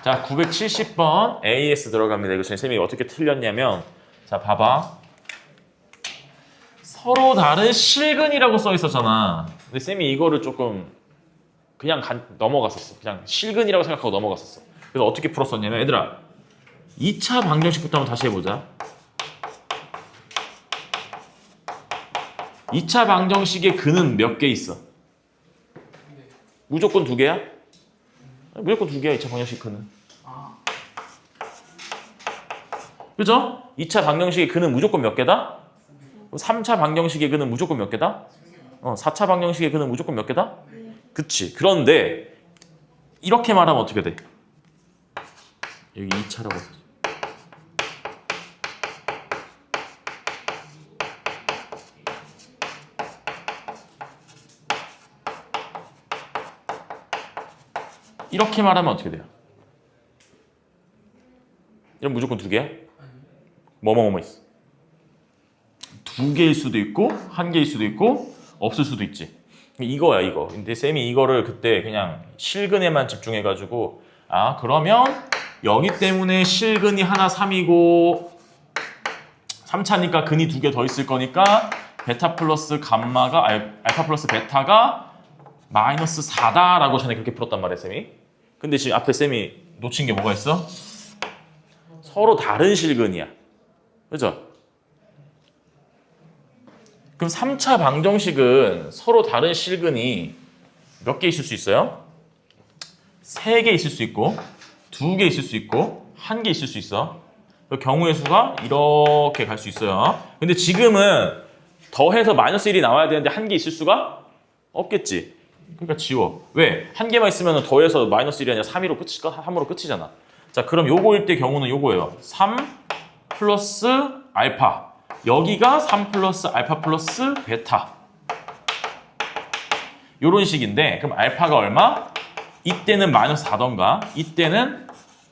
자, 970번 AS 들어갑니다. 이거 쌤이 어떻게 틀렸냐면, 자, 봐봐. 서로 다른 실근이라고 써 있었잖아. 근데 쌤이 이거를 조금 그냥 넘어갔었어. 그냥 실근이라고 생각하고 넘어갔었어. 그래서 어떻게 풀었었냐면, 얘들아, 2차 방정식부터 한번 다시 해보자. 2차 방정식의 근은 몇 개 있어? 무조건 2개야? 무조건 2개야, 2차 방정식 근은. 그죠? 2차 방정식의 근은 무조건 몇 개다? 3차 방정식의 근은 무조건 몇 개다? 4차 방정식의 근은 무조건 몇 개다? 그치. 그런데 이렇게 말하면 어떻게 돼? 여기 2차라고 써. 이렇게 말하면 어떻게 돼요? 이런 무조건 2개야? 뭐뭐 있어? 2개일 수도 있고 1개일 수도 있고 없을 수도 있지. 이거야 이거. 근데 쌤이 이거를 그때 그냥 실근에만 집중해가지고 아 그러면 여기 때문에 실근이 하나 3이고 3차니까 근이 2개 더 있을 거니까 베타 플러스 감마가 알파 플러스 베타가 마이너스 4다라고 전에 그렇게 풀었단 말이야 쌤이. 근데 지금 앞에 쌤이 놓친 게 뭐가 있어? 서로 다른 실근이야. 그죠? 그럼 3차 방정식은 서로 다른 실근이 몇 개 있을 수 있어요? 3개 있을 수 있고 2개 있을 수 있고 1개 있을 수 있어. 그 경우의 수가 이렇게 갈 수 있어요. 근데 지금은 더해서 마이너스 1이 나와야 되는데 1개 있을 수가 없겠지. 그러니까 지워. 왜? 1개만 있으면 더해서 마이너스 1이 아니라 3으로 끝이잖아. 자, 그럼 요거일 때 경우는 요거예요. 3 플러스 알파. 여기가 3 플러스 알파 플러스 베타. 요런 식인데 그럼 알파가 얼마? 이때는 마이너스 4던가 이때는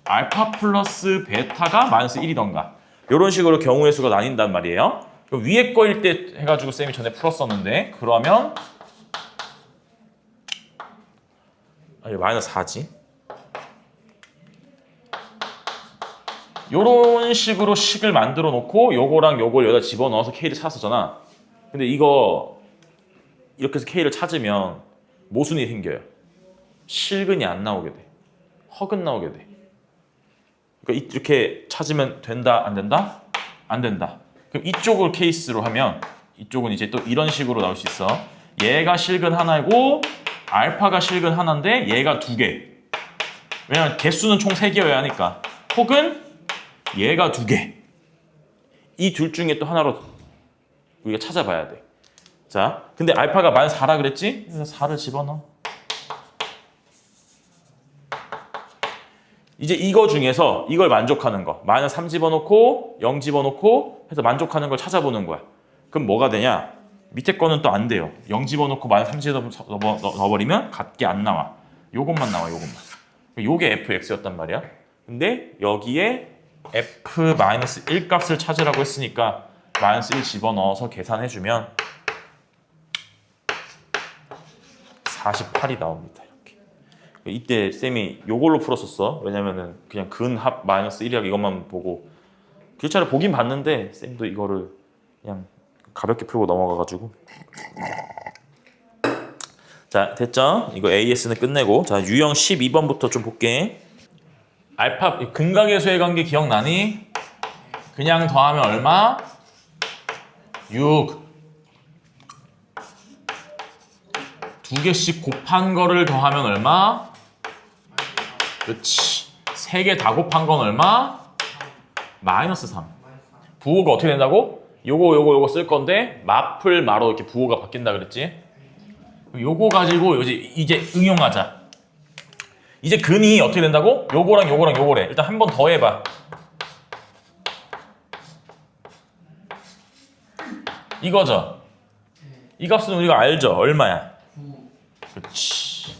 알파 플러스 베타가 마이너스 1이던가 요런 식으로 경우의 수가 나뉜단 말이에요. 그럼 위에 거일 때 해가지고 쌤이 전에 풀었었는데 그러면 이게 마이너스 4지. 요런 식으로 식을 만들어 놓고 요거랑 요걸 여기다 집어넣어서 K를 찾았었잖아. 근데 이거 이렇게 해서 K를 찾으면 모순이 생겨요. 실근이 안 나오게 돼. 허근 나오게 돼. 그러니까 이렇게 찾으면 된다, 안 된다? 안 된다. 그럼 이쪽을 케이스로 하면 이쪽은 이제 또 이런 식으로 나올 수 있어. 얘가 실근 하나고 알파가 실근 하나인데 얘가 2개. 왜냐면 개수는 총 3개여야 하니까. 혹은 얘가 2개. 이 둘 중에 또 하나로 우리가 찾아봐야 돼. 자, 근데 알파가 마이너스 4라 그랬지? 그래서 4를 집어넣어. 이제 이거 중에서 이걸 만족하는 거. 마이너스 3 집어넣고 0 집어넣고 해서 만족하는 걸 찾아보는 거야. 그럼 뭐가 되냐? 밑에 거는 또 안 돼요. 0 집어넣고 마이너스 3 집어넣어버리면 같게 안 나와. 요것만 나와, 요것만. 요게 fx였단 말이야. 근데 여기에 f-1 값을 찾으라고 했으니까 마이너스 1 집어넣어서 계산해주면 48이 나옵니다. 이렇게. 이때 쌤이 요걸로 풀었었어. 왜냐면은 그냥 근합 마이너스 1이라고 이것만 보고 교차를 보긴 봤는데 쌤도 이거를 그냥 가볍게 풀고 넘어가가지고 자 됐죠? 이거 AS는 끝내고 자 유형 12번부터 좀 볼게. 알파 근각의 관계 기억나니? 그냥 더하면 얼마? 6 2개씩 곱한 거를 더하면 얼마? 그렇지. 3개 다 곱한 건 얼마? 마이너스 3. 부호가 어떻게 된다고? 요거 쓸 건데 마플 마로 이렇게 부호가 바뀐다 그랬지? 요거 가지고 이제 응용하자. 이제 근이 어떻게 된다고? 요거랑 요거래. 일단 한 번 더 해봐. 이거죠? 이 값은 우리가 알죠? 얼마야? 그렇지.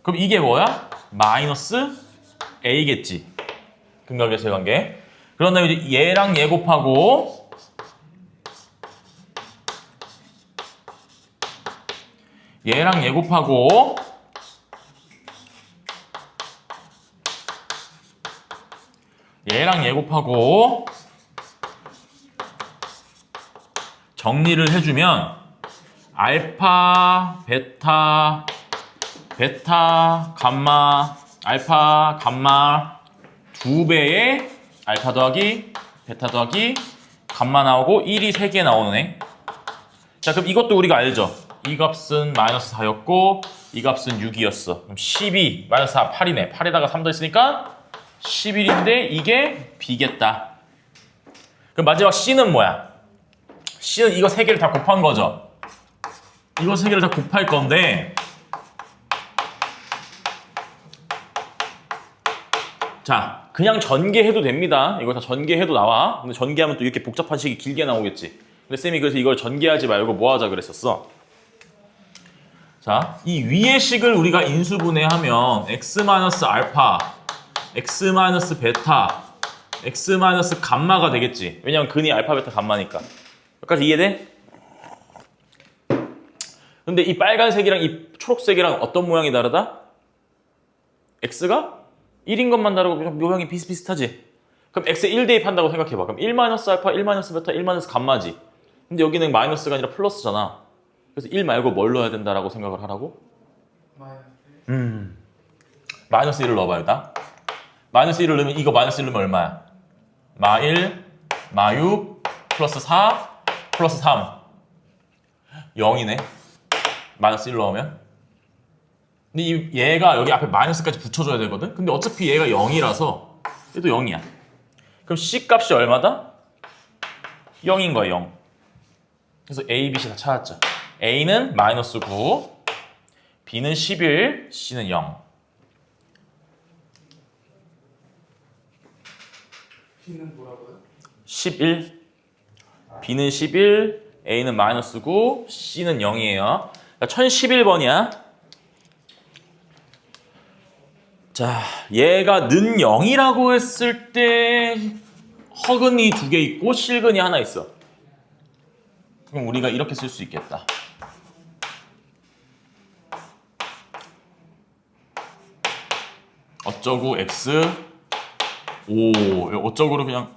그럼 이게 뭐야? 마이너스 A겠지. 근각의 관계. 그런 다음에 이제 얘랑 얘 곱하고 얘랑 얘 곱하고 얘랑 얘 곱하고 정리를 해주면 알파, 베타, 베타, 감마, 알파, 감마 2배의 알파 더하기 베타 더하기 감마 나오고 1이 3개 나오네. 자, 그럼 이것도 우리가 알죠? 이 값은 마이너스 4였고 이 값은 6이었어. 그럼 12 마이너스 4 8이네. 8에다가 3 더했으니까 11인데 이게 B겠다. 그럼 마지막 C는 뭐야? C는 이거 3개를 다 곱한 거죠. 이거 3개를 다 곱할 건데 자, 그냥 전개해도 됩니다. 이거 다 전개해도 나와. 근데 전개하면 또 이렇게 복잡한 식이 길게 나오겠지. 근데 쌤이 그래서 이걸 전개하지 말고 뭐 하자 그랬었어? 자, 이 위의 식을 우리가 인수분해하면 x-알파, x-베타, x-감마가 되겠지. 왜냐면 근이 알파, 베타, 감마니까. 여기까지 이해돼? 근데 이 빨간색이랑 이 초록색이랑 어떤 모양이 다르다? x가 1인 것만 다르고 모양이 비슷비슷하지? 그럼 x에 1 대입한다고 생각해봐. 그럼 1-알파, 1-베타, 1-감마지. 근데 여기는 마이너스가 아니라 플러스잖아. 그래서 1 말고 뭘 넣어야 된다라고 생각을 하라고? 마이너스 1을 넣어봐요, 일단. 마이너스 1을 넣으면 이거 마이너스 1 넣으면 얼마야? 마1, 마6, 플러스 4, 플러스 3. 0이네. 마이너스 1 넣으면. 근데 얘가 여기 앞에 마이너스까지 붙여줘야 되거든? 근데 어차피 얘가 0이라서 얘도 0이야. 그럼 C 값이 얼마다? 0인 거야, 0. 그래서 A, B, C 다 찾았죠. A는 마이너스 9, B는 11, C는 0. B는 뭐라고요? 11, B는 11, A는 마이너스 9, C는 0이에요. 1011번이야. 자, 얘가 는 0이라고 했을 때 허근이 2개 있고 실근이 하나 있어. 그럼 우리가 이렇게 쓸 수 있겠다. 어쩌고 x 어쩌고로 그냥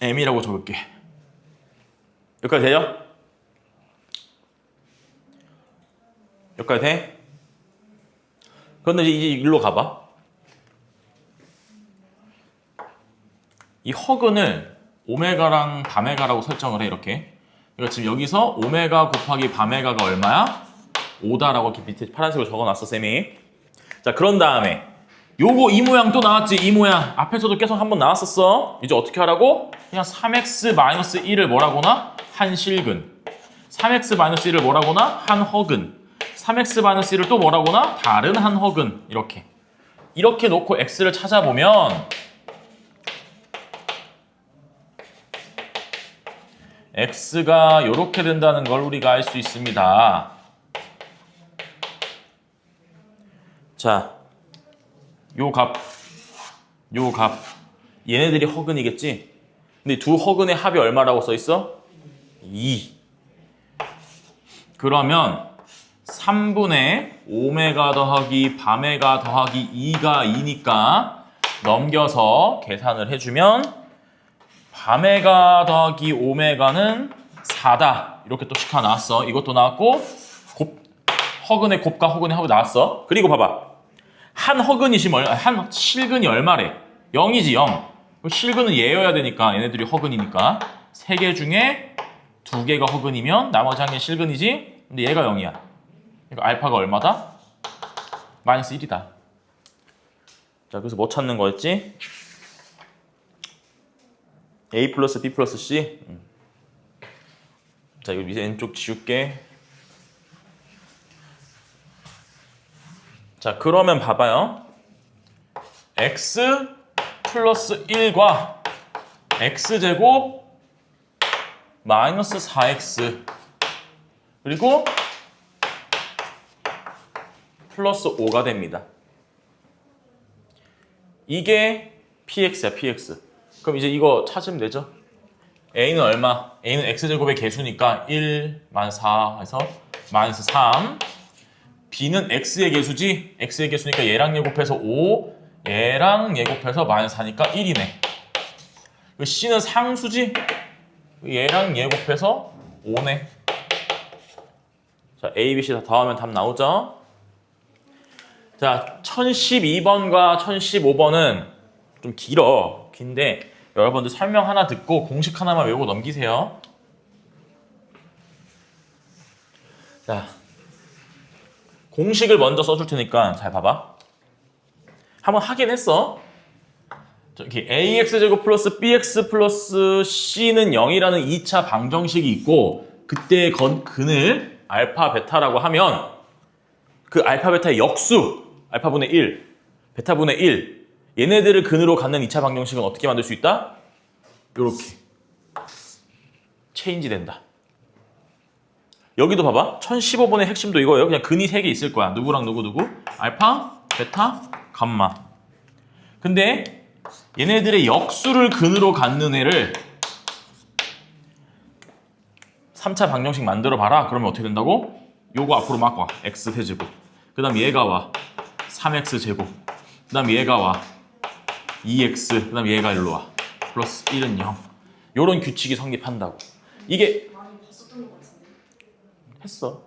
m이라고 적을게. 여기까지 돼요? 여기까지 돼? 그런데 이제 일로 가봐. 이 허근을 오메가랑 바메가라고 설정을 해, 이렇게. 그러니까 지금 여기서 오메가 곱하기 바메가가 얼마야? 5다라고 이렇게 밑에 파란색으로 적어놨어, 쌤이. 자, 그런 다음에 요거 이 모양 또 나왔지, 이 모양. 앞에서도 계속 한번 나왔었어. 이제 어떻게 하라고? 그냥 3x-1을 뭐라고나? 한 실근. 3x-1을 뭐라고나? 한 허근. 3x-1을 또 뭐라고나? 다른 한 허근. 이렇게 놓고 x를 찾아보면 x가 이렇게 된다는 걸 우리가 알 수 있습니다. 자, 요 값, 얘네들이 허근이겠지? 근데 두 허근의 합이 얼마라고 써있어? 2. 그러면 3분의 오메가 더하기 바메가 더하기 2가 2니까 넘겨서 계산을 해주면 바메가 더하기 오메가는 4다. 이렇게 또 식화 나왔어. 이것도 나왔고 허근의 곱과 허근의 합이 나왔어. 그리고 봐봐. 한 실근이 얼마래? 0이지, 0. 실근은 얘여야 되니까 얘네들이 허근이니까 3개 중에 2개가 허근이면 나머지 한 개는 실근이지? 근데 얘가 0이야. 그러니까 알파가 얼마다? 마이너스 1이다. 자, 그래서 뭐 찾는 거였지? A 플러스 B 플러스 C. 자, 이거 밑에 왼쪽 지울게. 자, 그러면 봐봐요. x 플러스 1과 x제곱 마이너스 4x 그리고 플러스 5가 됩니다. 이게 px야, px. 그럼 이제 이거 찾으면 되죠? a는 얼마? a는 x제곱의 개수니까 1, 마이너스 4 해서 마이너스 3. b는 x의 개수지? x의 개수니까 얘랑 얘 곱해서 5, 얘랑 얘 곱해서 마이너스 4니까 1이네. C는 상수지? 얘랑 얘 곱해서 5네. 자, A, B, C 다 더하면 답 나오죠? 자, 1012번과 1015번은 좀 긴데 여러분들 설명 하나 듣고 공식 하나만 외우고 넘기세요. 자, 공식을 먼저 써줄 테니까 잘 봐봐. 한번 하긴 했어. 저기 ax제곱 플러스 bx 플러스 c는 0이라는 2차 방정식이 있고 그때 근을 알파 베타라고 하면 그 알파 베타의 역수 알파분의 1, 베타분의 1 얘네들을 근으로 갖는 2차 방정식은 어떻게 만들 수 있다? 요렇게 체인지 된다. 여기도 봐봐. 1015번의 핵심도 이거예요. 그냥 근이 3개 있을 거야. 누구랑 누구? 알파, 베타, 감마. 근데 얘네들의 역수를 근으로 갖는 애를 3차 방정식 만들어 봐라. 그러면 어떻게 된다고? 요거 앞으로 막 와. x 세제곱. 그 다음 얘가 와. 3x 제곱. 그 다음 얘가 와. 2x. 그 다음 얘가 일로 와. 플러스 1은 0. 요런 규칙이 성립한다고. 이게 많이 봤었던 것 같은데. 했어.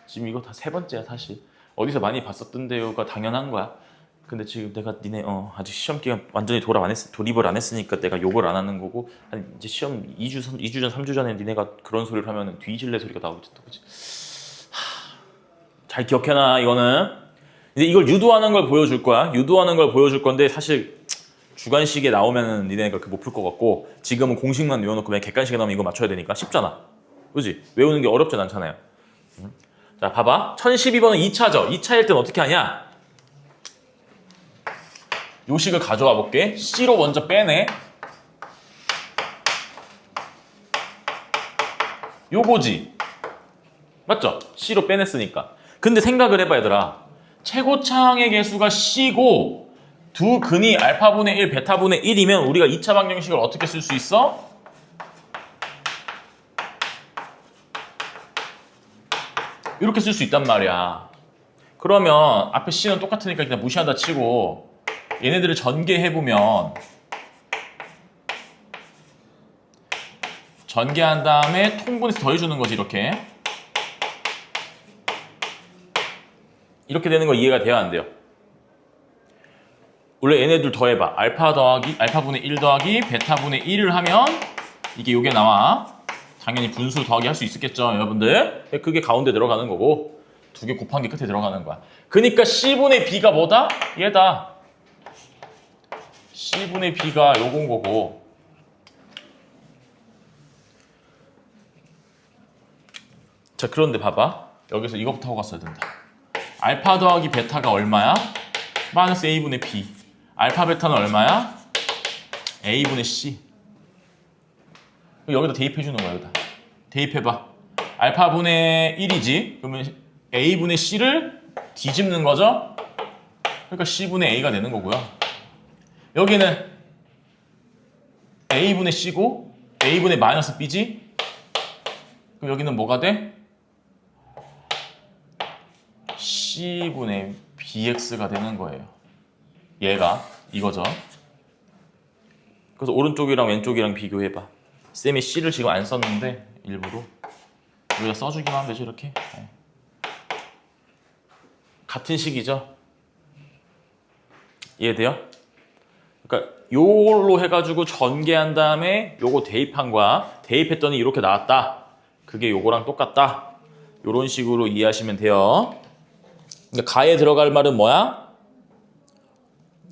지금 이거 다 3번째야 사실. 어디서 많이 봤었던데요가 당연한 거야. 근데 지금 내가 니네 아직 시험 기간 완전히 돌입을 안 했으니까 내가 욕을 안 하는 거고 한 이제 시험 2주 전 3주 전에 니네가 그런 소리를 하면 뒤질래 소리가 나오겠지 또 그치? 잘 기억해놔 이거는. 이제 이걸 유도하는 걸 보여줄 거야. 유도하는 걸 보여줄 건데 사실 주관식에 나오면은 니네가 못 풀 것 같고 지금은 공식만 외워놓고 그냥 객관식에 나오면 이거 맞춰야 되니까 쉽잖아. 그지? 외우는 게 어렵진 않잖아요. 자 봐봐. 1012번은 2차죠. 2차일 땐 어떻게 하냐? 요 식을 가져와 볼게. C로 먼저 빼내. 요거지. 맞죠? C로 빼냈으니까. 근데 생각을 해봐 얘들아. 최고차항의 개수가 C고 두 근이 알파분의 1, 베타분의 1이면 우리가 2차 방정식을 어떻게 쓸 수 있어? 이렇게 쓸 수 있단 말이야. 그러면 앞에 C는 똑같으니까 그냥 무시한다 치고 얘네들을 전개해보면 전개한 다음에 통분해서 더해주는 거지 이렇게 되는 거 이해가 돼야 안 돼요? 원래 얘네들 더해봐. 알파분의 1 더하기 베타분의 1을 하면 이게 요게 나와. 당연히 분수 더하기 할 수 있겠죠 여러분들. 그게 가운데 들어가는 거고 두 개 곱한 게 끝에 들어가는 거야. 그러니까 C분의 B가 뭐다? 얘다. C분의 B가 요건 거고 자 그런데 봐봐. 여기서 이거부터 하고 갔어야 된다. 알파 더하기 베타가 얼마야? 마이너스 A분의 B. 알파 베타는 얼마야? A분의 C. 여기다 대입해주는 거야. 여기다 대입해봐. 알파분의 1이지. 그러면 A분의 C를 뒤집는 거죠. 그러니까 C분의 A가 되는 거고요. 여기는 A분의 C고 A분의 마이너스 B지? 그럼 여기는 뭐가 돼? C분의 BX가 되는 거예요. 얘가 이거죠. 그래서 오른쪽이랑 왼쪽이랑 비교해봐. 쌤이 C를 지금 안 썼는데 일부러 여기다 써주기만 하면 되죠 이렇게. 네. 같은 식이죠. 이해돼요? 그러니까 요걸로 해가지고 전개한 다음에 요거 대입한 거야. 대입했더니 이렇게 나왔다. 그게 요거랑 똑같다. 요런 식으로 이해하시면 돼요. 그러니까 가에 들어갈 말은 뭐야?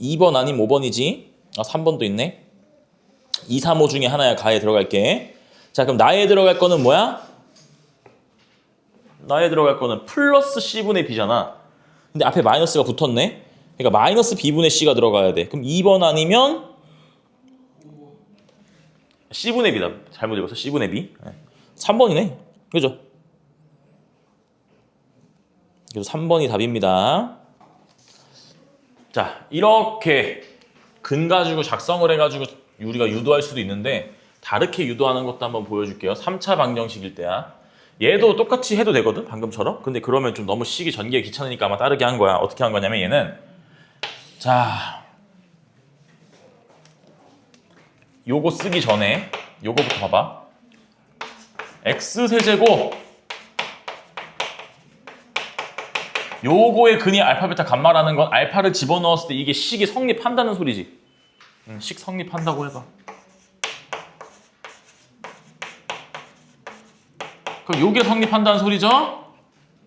2번 아니면 5번이지. 3번도 있네. 2, 3, 5 중에 하나야. 가에 들어갈게. 자 그럼 나에 들어갈 거는 뭐야? 나에 들어갈 거는 플러스 C분의 B잖아. 근데 앞에 마이너스가 붙었네. 그러니까 마이너스 B분의 C가 들어가야 돼. 그럼 2번 아니면 C분의 B다. 잘못 읽었어. C분의 B. 3번이네. 그죠? 그래서 3번이 답입니다. 자, 이렇게 근 가지고 작성을 해가지고 우리가 유도할 수도 있는데 다르게 유도하는 것도 한번 보여줄게요. 3차 방정식일 때야. 얘도 똑같이 해도 되거든, 방금처럼. 근데 그러면 좀 너무 식이 전개가 귀찮으니까 아마 다르게 한 거야. 어떻게 한 거냐면 얘는 자 요거 쓰기 전에 요거부터 봐봐. x세제곱 요거의 근이 알파, 베타, 감마라는 건 알파를 집어넣었을 때 이게 식이 성립한다는 소리지. 식 성립한다고 해봐. 그럼 요게 성립한다는 소리죠?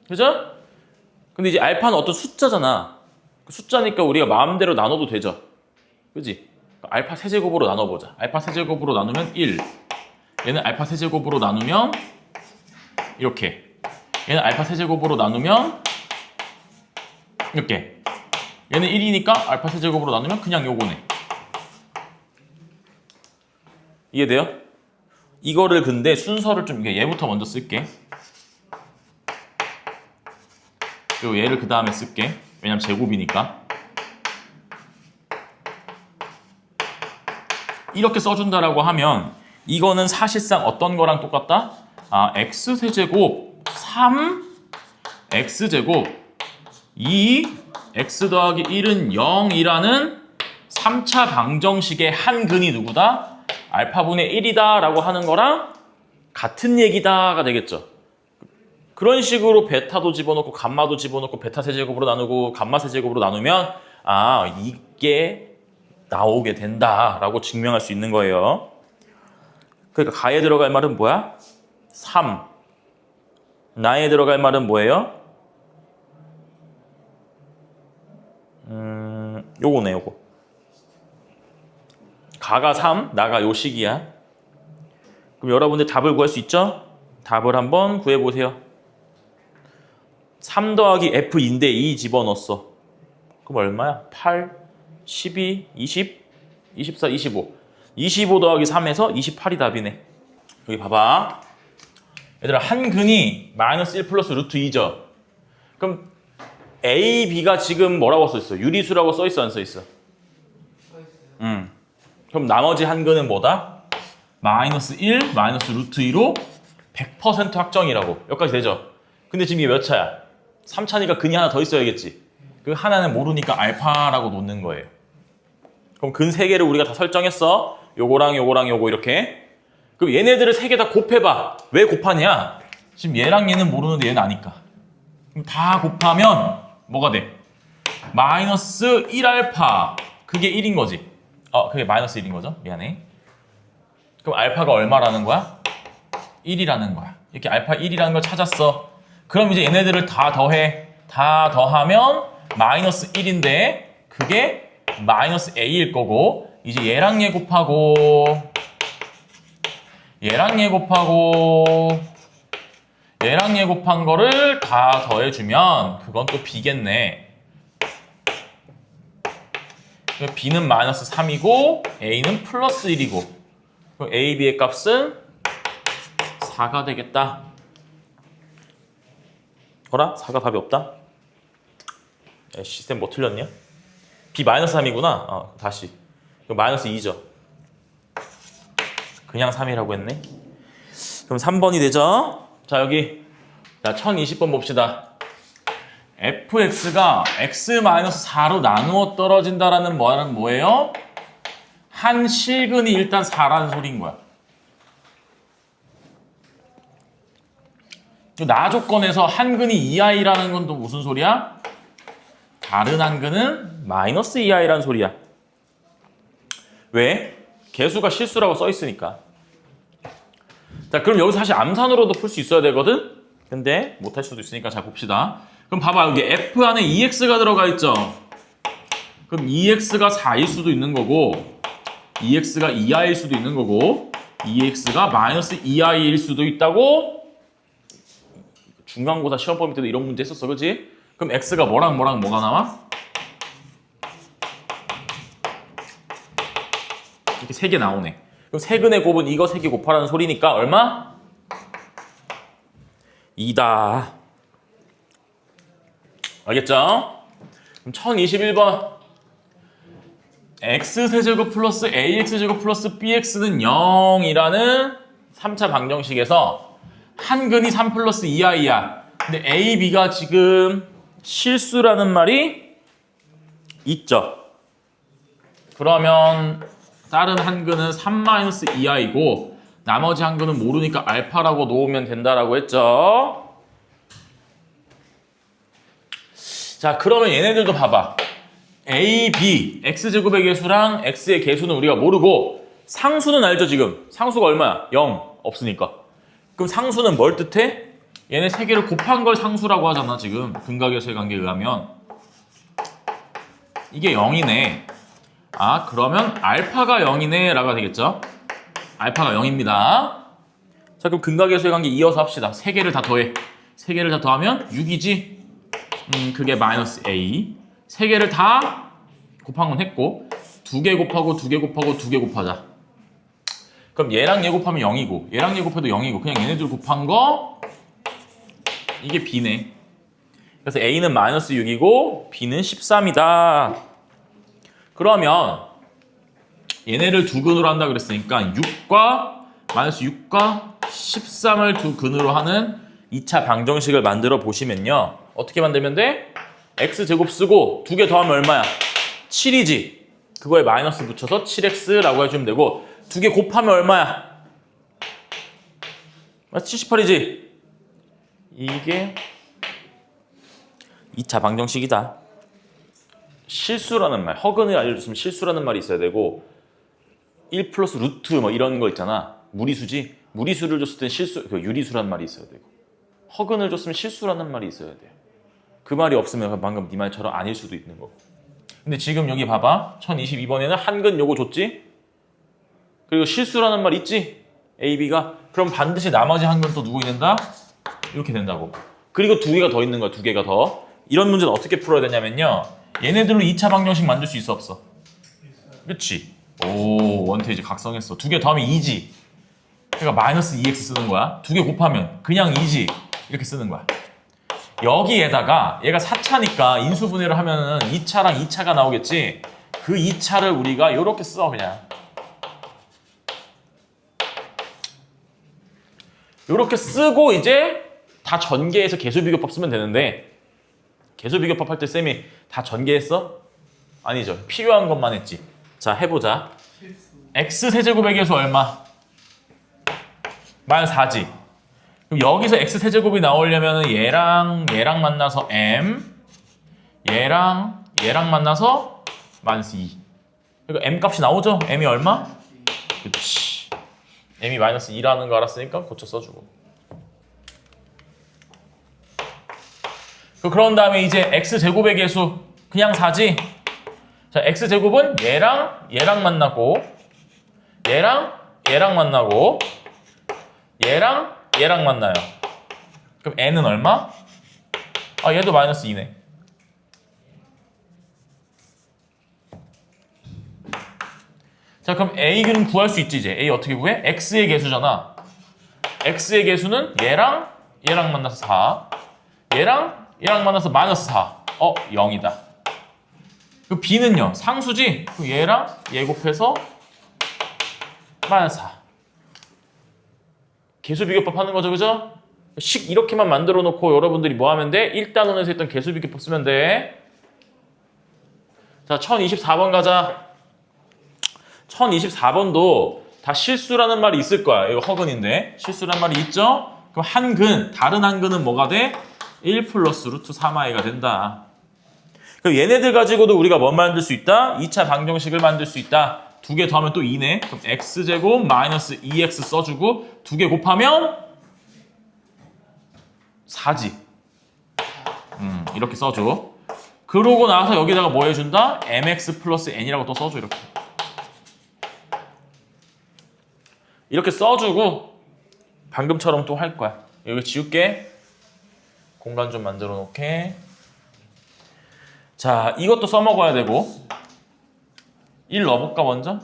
그죠? 근데 이제 알파는 어떤 숫자잖아. 숫자니까 우리가 마음대로 나눠도 되죠. 그지? 알파 세제곱으로 나눠보자. 알파 세제곱으로 나누면 1. 얘는 알파 세제곱으로 나누면 이렇게. 얘는 알파 세제곱으로 나누면 이렇게. 얘는 1이니까 알파 세제곱으로 나누면 그냥 요거네. 이해돼요? 이거를 근데 순서를 좀 얘부터 먼저 쓸게. 그리고 얘를 그 다음에 쓸게. 왜냐면 제곱이니까. 이렇게 써준다라고 하면 이거는 사실상 어떤 거랑 똑같다? x세제곱 3 x제곱 2 x 더하기 1은 0이라는 3차 방정식의 한 근이 누구다? 알파분의 1이다 라고 하는 거랑 같은 얘기다가 되겠죠. 그런 식으로 베타도 집어넣고 감마도 집어넣고 베타 세제곱으로 나누고 감마 세제곱으로 나누면 이게 나오게 된다라고 증명할 수 있는 거예요. 그러니까 가에 들어갈 말은 뭐야? 3. 나에 들어갈 말은 뭐예요? 요거네, 요거. 가가 3, 나가 요 식이야. 그럼 여러분들 답을 구할 수 있죠? 답을 한번 구해보세요. 3 더하기 f인데 2 집어넣었어. 그럼 얼마야? 8, 12, 20, 24, 25. 25 더하기 3에서 28이 답이네. 여기 봐봐. 얘들아, 한 근이 마이너스 1 플러스 루트 2죠? 그럼 A, B가 지금 뭐라고 써있어? 유리수라고 써있어, 안 써있어? 써있어요. 그럼 나머지 한 근은 뭐다? 마이너스 1, 마이너스 루트 2로 100% 확정이라고. 여기까지 되죠? 근데 지금 이게 몇 차야? 3차니까 근이 하나 더 있어야겠지. 그 하나는 모르니까 알파라고 놓는 거예요. 그럼 근 3개를 우리가 다 설정했어. 요거랑 요거랑 요거 이렇게. 그럼 얘네들을 3개 다 곱해봐. 왜 곱하냐? 지금 얘랑 얘는 모르는데 얘는 아니까. 그럼 다 곱하면 뭐가 돼? 마이너스 1알파. 그게 1인 거지. 그게 마이너스 1인 거죠? 미안해. 그럼 알파가 얼마라는 거야? 1이라는 거야. 이렇게 알파 1이라는 걸 찾았어. 그럼 이제 얘네들을 다 더해. 다 더하면 마이너스 1인데 그게 마이너스 a일 거고, 이제 얘랑 얘 곱하고 얘랑 얘 곱하고 얘랑 얘 곱한 거를 다 더해주면 그건 또 b겠네. b는 마이너스 3이고 a는 플러스 1이고, 그럼 a, b의 값은 4가 되겠다. 어라? 4가 답이 없다? 시스템 뭐 틀렸냐? b 마이너스 3이구나. 다시. 그럼 마이너스 2죠. 그냥 3이라고 했네. 그럼 3번이 되죠? 자, 여기. 자, 1020번 봅시다. fx가 x-4로 나누어 떨어진다라는 말은 뭐예요? 한 실근이 일단 4라는 소리인 거야. 나 조건에서 한 근이 2i라는 건 또 무슨 소리야? 다른 한 근은 마이너스 2i라는 소리야. 왜? 개수가 실수라고 써 있으니까. 자, 그럼 여기서 사실 암산으로도 풀 수 있어야 되거든? 근데 못할 수도 있으니까 잘 봅시다. 그럼 봐봐, 여기 f 안에 2x가 들어가 있죠? 그럼 2x가 4일 수도 있는 거고, 2x가 2i일 수도 있는 거고, 2x가 마이너스 2i일 수도 있다고. 중간고사 시험 범위 때도 이런 문제 했었어, 그치? 그럼 x가 뭐랑 뭐랑 뭐가 나와? 이렇게 3개 나오네. 그럼 세근의 곱은 이거 3개 곱하라는 소리니까 얼마? 2다. 알겠죠? 그럼 1021번. x세제곱 플러스 ax제곱 플러스 bx는 0이라는 3차 방정식에서 한 근이 3 플러스 2i야. 근데 a, b가 지금 실수라는 말이 있죠. 그러면 다른 한근은 3-2i고 나머지 한근은 모르니까 알파라고 놓으면 된다라고 했죠. 자, 그러면 얘네들도 봐봐. a, b, x제곱의 개수랑 x의 개수는 우리가 모르고 상수는 알죠 지금? 상수가 얼마야? 0 없으니까. 그럼 상수는 뭘 뜻해? 얘네 세 개를 곱한 걸 상수라고 하잖아 지금. 근각계수의 관계에 의하면. 이게 0이네. 아, 그러면 알파가 0이네 라고 되겠죠? 알파가 0입니다. 자, 그럼 근각계수의 관계 이어서 합시다. 세 개를 다 더해. 세 개를 다 더하면 6이지? 그게 마이너스 a. 세 개를 다 곱한 건 했고 두 개 곱하고 두 개 곱하고 두 개 곱하자. 그럼 얘랑 얘 곱하면 0이고 얘랑 얘 곱해도 0이고 그냥 얘네들 곱한 거 이게 b네. 그래서 a는 마이너스 6이고 b는 13이다. 그러면 얘네를 두 근으로 한다 그랬으니까 6과 마이너스 6과 13을 두 근으로 하는 2차 방정식을 만들어 보시면요. 어떻게 만들면 돼? x제곱 쓰고 두 개 더하면 얼마야? 7이지. 그거에 마이너스 붙여서 7x라고 해주면 되고 두 개 곱하면 얼마야? 78이지. 이게 2차 방정식이다. 실수라는 말, 허근을 알려줬으면 실수라는 말이 있어야 되고 1 플러스 루트 뭐 이런 거 있잖아. 무리수지. 무리수를 줬을 땐 실수, 그 유리수라는 말이 있어야 되고 허근을 줬으면 실수라는 말이 있어야 돼. 그 말이 없으면 방금 네 말처럼 아닐 수도 있는 거고. 근데 지금 여기 봐봐. 1022번에는 한근 요거 줬지? 그리고 실수라는 말 있지? A, B가. 그럼 반드시 나머지 한근 또 누구 있는다? 이렇게 된다고. 그리고 두 개가 더 있는 거야. 두 개가 더. 이런 문제는 어떻게 풀어야 되냐면요. 얘네들로 2차 방정식 만들 수 있어 없어? 그치? 오, 원테이지 각성했어. 두 개 더하면 2지. 그러니까 마이너스 2x 쓰는 거야. 두 개 곱하면 그냥 2지. 이렇게 쓰는 거야. 여기에다가 얘가 4차니까 인수분해를 하면은 2차랑 2차가 나오겠지. 그 2차를 우리가 이렇게 써 그냥. 이렇게 쓰고 이제 다 전개해서 개수비교법 쓰면 되는데 개수비교법 할 때 쌤이 다 전개했어? 아니죠. 필요한 것만 했지. 자, 해보자. x세제곱의 개수 얼마? 마이너스 4지. 그럼 여기서 x세제곱이 나오려면 얘랑 만나서 m, 얘랑 만나서 마이너스 2. 그러니까 m 값이 나오죠? m이 얼마? 그치. m이 마이너스 2라는 거 알았으니까 고쳐 써주고. 그런 다음에 이제 x제곱의 개수 그냥 4지? 자, x제곱은 얘랑 만나고 얘랑 만나고 얘랑 만나요. 그럼 n은 얼마? 아, 얘도 마이너스 2네. 자, 그럼 a는 구할 수 있지 이제. a 어떻게 구해? x의 개수잖아. x의 개수는 얘랑 만나서 4. 얘랑 만나서 마이너스 4. 0이다. 그 b는요. 상수지? 그럼 얘랑 얘 곱해서 마이너스 4. 개수비교법 하는 거죠, 그죠? 식 이렇게만 만들어 놓고 여러분들이 뭐 하면 돼? 1단원에서 했던 개수비교법 쓰면 돼. 자, 1024번 가자. 1024번도 다 실수라는 말이 있을 거야. 이거 허근인데. 실수라는 말이 있죠? 그럼 한근, 다른 한근은 뭐가 돼? 1 플러스 루트 3i가 된다. 그럼 얘네들 가지고도 우리가 뭐 만들 수 있다? 2차 방정식을 만들 수 있다. 두 개 더하면 또 2네. 그럼 x제곱 마이너스 2x 써주고 두 개 곱하면 4지. 이렇게 써줘. 그러고 나서 여기다가 뭐 해준다? mx 플러스 n이라고 또 써줘. 이렇게 써주고 방금처럼 또 할 거야. 여기 지울게. 공간 좀 만들어 놓게. 자, 이것도 써먹어야 되고 1 넣어볼까 먼저?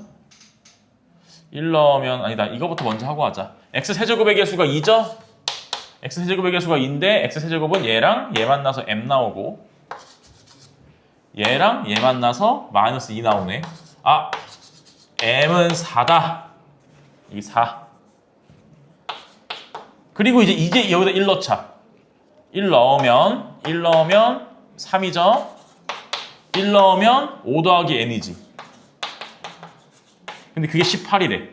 1 넣으면 아니다. 이거부터 먼저 하고 하자. x세제곱의 개수가 2죠? x세제곱의 개수가 2인데 x세제곱은 얘랑 얘 만나서 m 나오고 얘랑 얘 만나서 마이너스 2 나오네. 아, m은 4다. 이게 4. 그리고 이제 여기다 1 넣자. 1 넣으면 3이죠? 1 넣으면 5 더하기 n이지. 근데 그게 18이래.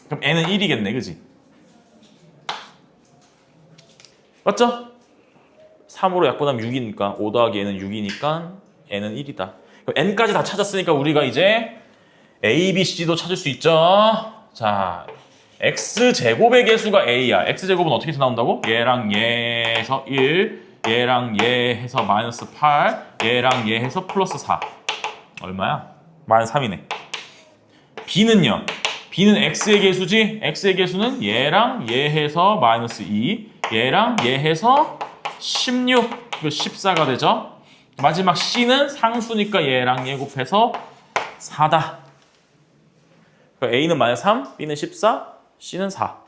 그럼 n은 1이겠네, 그지? 맞죠? 3으로 약분하면 6이니까 5 더하기 n은 6이니까 n은 1이다. 그럼 n까지 다 찾았으니까 우리가 이제 a, b, c도 찾을 수 있죠. 자, x제곱의 개수가 a야. x제곱은 어떻게 해서 나온다고? 얘랑 얘 해서 1, 얘랑 얘 해서 마이너스 8, 얘랑 얘 해서 플러스 4. 얼마야? 마이너스 3이네. b는요? b는 x의 개수지? x의 개수는 얘랑 얘 해서 마이너스 2, 얘랑 얘 해서 16, 그 14가 되죠? 마지막 c는 상수니까 얘랑 얘 곱해서 4다. a는 마이너스 3, b는 14, c는 4.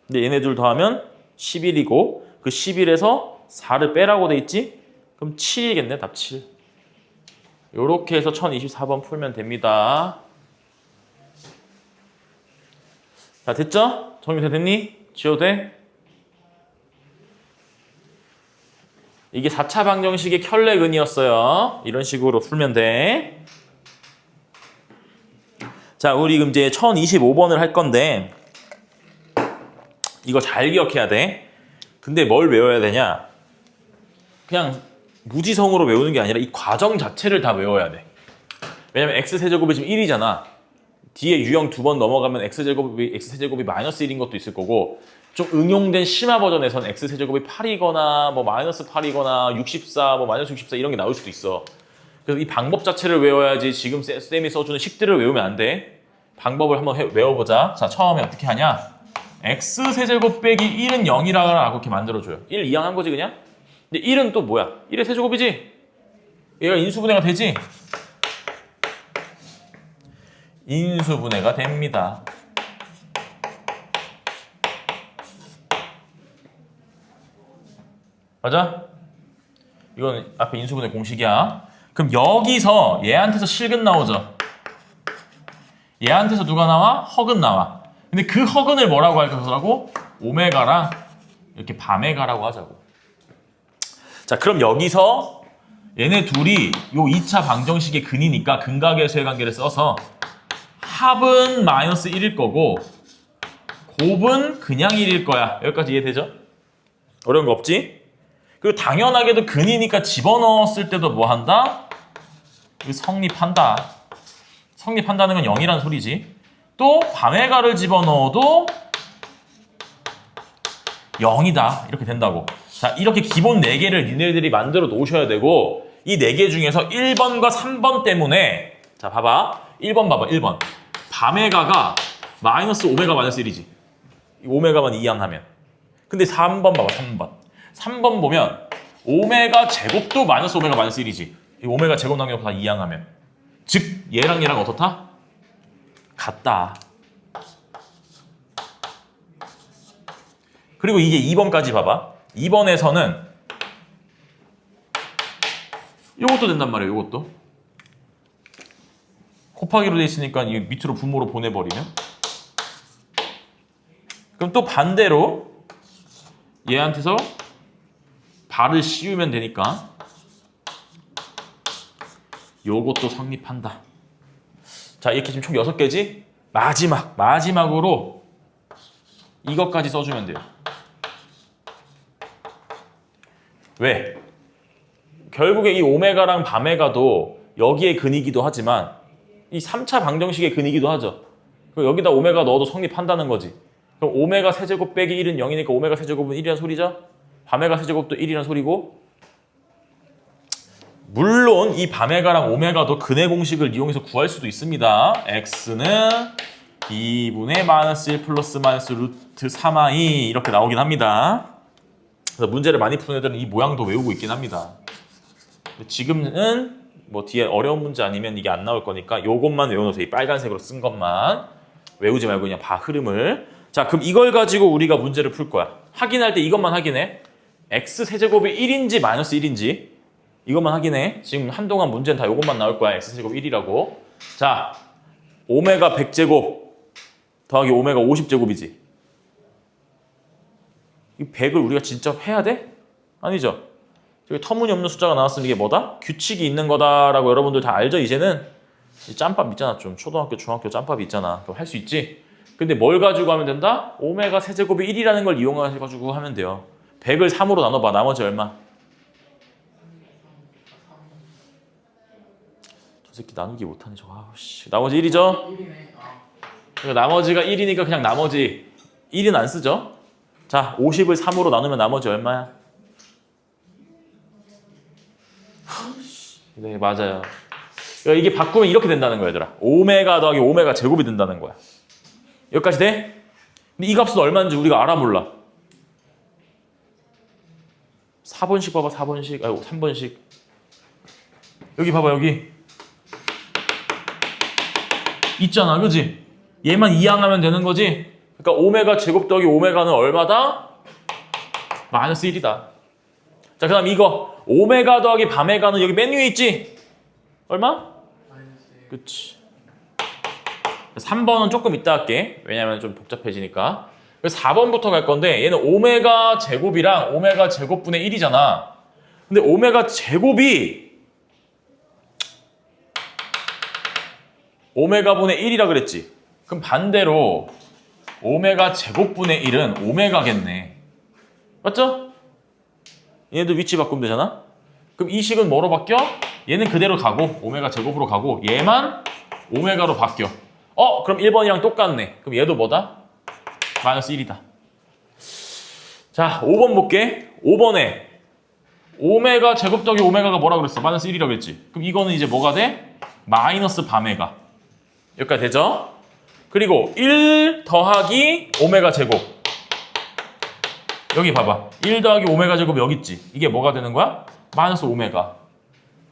근데 얘네 둘 더하면 11이고 그 11에서 4를 빼라고 돼 있지? 그럼 7이겠네, 답 7. 요렇게 해서 1024번 풀면 됩니다. 자, 됐죠? 정리 다 됐니? 지워도 돼? 이게 4차 방정식의 켤레근이었어요. 이런 식으로 풀면 돼. 자, 우리 그럼 이제 1025번을 할 건데 이거 잘 기억해야 돼. 근데 뭘 외워야 되냐? 그냥 무지성으로 외우는 게 아니라 이 과정 자체를 다 외워야 돼. 왜냐면 x세제곱이 지금 1이잖아. 뒤에 유형 2번 넘어가면 x세제곱이 마이너스 1인 것도 있을 거고 좀 응용된 심화 버전에선 x세제곱이 8이거나 뭐 마이너스 8이거나 64, 뭐 마이너스 64 이런 게 나올 수도 있어. 그래서 이 방법 자체를 외워야지 지금 쌤이 써주는 식들을 외우면 안 돼. 방법을 한번 외워보자. 자, 처음에 어떻게 하냐? x세제곱 빼기 1은 0이라고 이렇게 만들어줘요. 1 이항한 거지 그냥? 근데 1은 또 뭐야? 1의 세제곱이지? 얘가 인수분해가 되지? 인수분해가 됩니다. 맞아? 이건 앞에 인수분해 공식이야. 그럼 여기서 얘한테서 실근 나오죠? 얘한테서 누가 나와? 허근 나와. 근데 그 허근을 뭐라고 할 거라고? 오메가랑 이렇게 바메가라고 하자고. 자, 그럼 여기서 얘네 둘이 요 2차 방정식의 근이니까 근각의 관계를 써서 합은 마이너스 1일 거고 곱은 그냥 1일 거야. 여기까지 이해되죠? 어려운 거 없지? 그리고 당연하게도 근이니까 집어넣었을 때도 뭐 한다? 성립한다. 성립한다는 건 0이란 소리지. 또 바메가를 집어넣어도 0이다. 이렇게 된다고. 자, 이렇게 기본 4개를 니네들이 만들어 놓으셔야 되고 이 4개 중에서 1번과 3번 때문에 자, 봐봐. 1번 봐봐. 1번. 바메가가 마이너스 오메가 마이너스 1이지. 오메가만 이항하면. 근데 3번 봐봐. 3번. 3번 보면 오메가 제곱도 마이너스 오메가 마이너스 1이지. 이 오메가 제곱 남겨놓고 다 이항하면. 즉 얘랑 얘랑 어떻다? 같다. 그리고 이게 2번까지 봐봐. 2번에서는 이것도 된단 말이에요. 이것도. 곱하기로 돼 있으니까 이 밑으로 분모로 보내버리면 그럼 또 반대로 얘한테서 발을 씌우면 되니까 요것도 성립한다. 자, 이렇게 지금 총 6개지? 마지막으로 이것까지 써주면 돼요. 왜? 결국에 이 오메가랑 바메가도 여기에 근이기도 하지만 이 3차 방정식의 근이기도 하죠. 그럼 여기다 오메가 넣어도 성립한다는 거지. 그럼 오메가 세제곱 빼기 1은 0이니까 오메가 세제곱은 1이란 소리죠? 바메가 세제곱도 1이란 소리고 물론 이 바메가랑 오메가도 근의 공식을 이용해서 구할 수도 있습니다. x는 2분의 마이너스 1 플러스 마이너스 루트 3i 이렇게 나오긴 합니다. 그래서 문제를 많이 푸는 애들은 이 모양도 외우고 있긴 합니다. 지금은 뭐 뒤에 어려운 문제 아니면 이게 안 나올 거니까 요것만 외워놓으세요. 이 빨간색으로 쓴 것만 외우지 말고 그냥 봐 흐름을. 자, 그럼 이걸 가지고 우리가 문제를 풀 거야. 확인할 때 이것만 확인해. x 세제곱이 1인지 마이너스 1인지 이것만 확인해. 지금 한동안 문제는 다 이것만 나올 거야. x제곱 1이라고. 자, 오메가 100제곱 더하기 오메가 50제곱이지. 이 100을 우리가 진짜 해야 돼? 아니죠. 저기 터무니없는 숫자가 나왔으면 이게 뭐다? 규칙이 있는 거다라고 여러분들 다 알죠, 이제는? 이 짬밥 있잖아. 좀 초등학교, 중학교 짬밥이 있잖아. 그럼 할 수 있지? 근데 뭘 가지고 하면 된다? 오메가 세제곱이 1이라는 걸 이용해가지고 하면 돼요. 100을 3으로 나눠봐. 나머지 얼마? 저 새끼 나누기 못하네. 저거. 아우, 씨. 나머지 1이죠? 1이네. 아. 그러니까 나머지가 1이니까 그냥 나머지 1은 안 쓰죠? 자, 50을 3으로 나누면 나머지 얼마야? 네, 맞아요. 그러니까 이게 바꾸면 이렇게 된다는 거야, 얘들아. 오메가 더하기 오메가 제곱이 된다는 거야. 여기까지 돼? 근데 이 값은 얼마인지 우리가 알아 몰라. 4번씩 봐봐, 4번씩. 아이고, 3번씩. 여기 봐봐, 여기. 있잖아, 그지? 얘만 이항하면 되는 거지? 그러니까 오메가 제곱 더하기 오메가는 얼마다? 마이너스 1이다. 자, 그 다음 이거. 오메가 더하기 바메가는 여기 맨 위에 있지? 얼마? 마이너스 1. 그치. 3번은 조금 이따 할게. 왜냐면 좀 복잡해지니까. 그래서 4번부터 갈 건데 얘는 오메가 제곱이랑 오메가 제곱분의 1이잖아. 근데 오메가 제곱이 오메가분의 1이라 그랬지. 그럼 반대로 오메가 제곱분의 1은 오메가겠네. 맞죠? 얘네도 위치 바꾸면 되잖아. 그럼 이 식은 뭐로 바뀌어? 얘는 그대로 가고 오메가 제곱으로 가고 얘만 오메가로 바뀌어. 그럼 1번이랑 똑같네. 그럼 얘도 뭐다? 마이너스 1이다. 자, 5번 볼게. 5번에 오메가 제곱 더하기 오메가가 뭐라 그랬어? 마이너스 1이라 그랬지. 그럼 이거는 이제 뭐가 돼? 마이너스 바메가. 여기까지 되죠? 그리고 1 더하기 오메가 제곱. 여기 봐봐. 1 더하기 오메가 제곱 여기 있지. 이게 뭐가 되는 거야? 마이너스 오메가.